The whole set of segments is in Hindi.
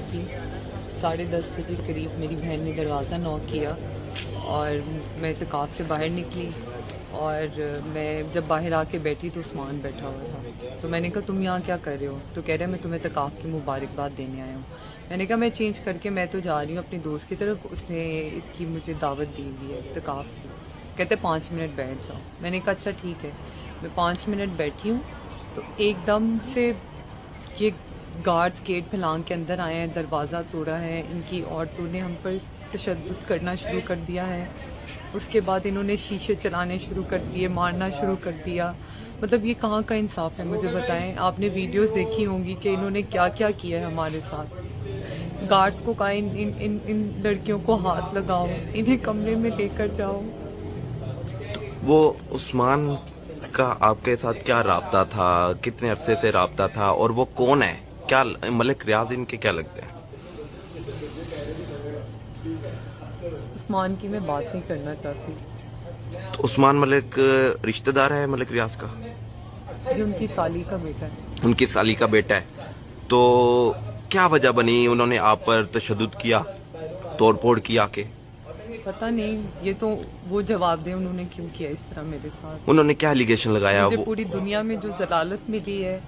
थी। 10:30 बजे करीब मेरी बहन ने दरवाज़ा नॉक किया और मैं इत्काफ़ से बाहर निकली और मैं जब बाहर आके बैठी तो उस्मान बैठा हुआ था। तो मैंने कहा तुम यहाँ क्या कर रहे हो? तो कह रहे मैं तुम्हें इत्काफ़ की मुबारकबाद देने आया हूँ। मैंने कहा मैं चेंज करके मैं तो जा रही हूँ अपनी दोस्त की तरफ, उसने इसकी मुझे दावत दी हुई है इत्काफ़ की। कहते 5 मिनट बैठ जाओ। मैंने कहा अच्छा ठीक है। मैं 5 मिनट बैठी हूँ तो एकदम से ये गार्ड्स गेट फैलांग के अंदर आए हैं, दरवाज़ा तोड़ा है, इनकी औरतों ने हम पर तशद्दुद करना शुरू कर दिया है। उसके बाद इन्होंने शीशे चलाने शुरू कर दिए, मारना शुरू कर दिया। मतलब ये कहाँ का इंसाफ है मुझे बताएं। आपने वीडियोस देखी होंगी कि इन्होंने क्या क्या किया है हमारे साथ। गार्ड्स को कहा इन लड़कियों को हाथ लगाओ, इन्हें कमरे में लेकर जाओ। वो उस्मान का आपके साथ क्या राब्ता था, कितने अरसे से राब्ता था, और वो कौन है? क्या मलिक रियाज इनके क्या लगते हैं? उस्मान की मैं बात नहीं करना चाहती। तो उस्मान मलिक रिश्तेदार है मलिक रियाज का? जो उनकी साली का बेटा है। उनकी साली का बेटा है। तो क्या वजह बनी, उन्होंने आप पर तशद्दुद किया, तोड़फोड़ किया के? पता नहीं, ये तो वो जवाब दें उन्होंने क्यों किया इस तरह मेरे साथ। उन्होंने क्या एलिगेशन लगाया? मुझे पूरी दुनिया में जो जलालत मिली है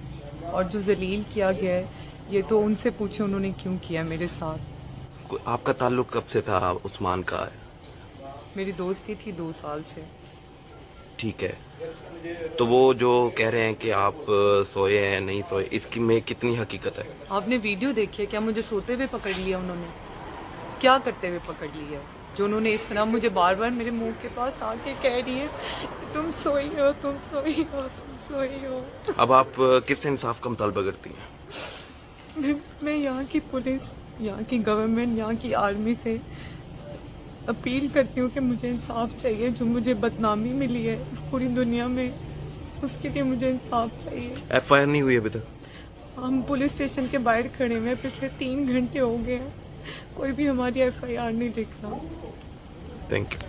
और जो जलील किया गया है, ये तो उनसे पूछे उन्होंने क्यों किया मेरे साथ। आपका ताल्लुक कब से था उस्मान का? मेरी दोस्ती थी 2 साल से। ठीक है, तो वो जो कह रहे हैं कि आप सोए हैं नहीं सोए, इसकी में कितनी हकीकत है? आपने वीडियो देखी है क्या? मुझे सोते हुए पकड़ लिया उन्होंने? क्या करते हुए पकड़ लिया? जो उन्होंने इस तरह मुझे बार बार मेरे मुंह के पास आके कह रही है तुम सोई हो, तुम सोई हो, तुम सोई हो। अब आप किस इंसाफ का मुतालबा करती हैं? मैं यहाँ की पुलिस, यहाँ की गवर्नमेंट, यहाँ की आर्मी से अपील करती हूँ कि मुझे इंसाफ चाहिए। जो मुझे बदनामी मिली है इस पूरी दुनिया में, उसके लिए मुझे इंसाफ चाहिए। FIR नहीं हुई अभी तक? हम पुलिस स्टेशन के बाहर खड़े हुए हैं, पिछले 3 घंटे हो गए हैं, कोई भी हमारी FIR नहीं लिख रहा। Thank you.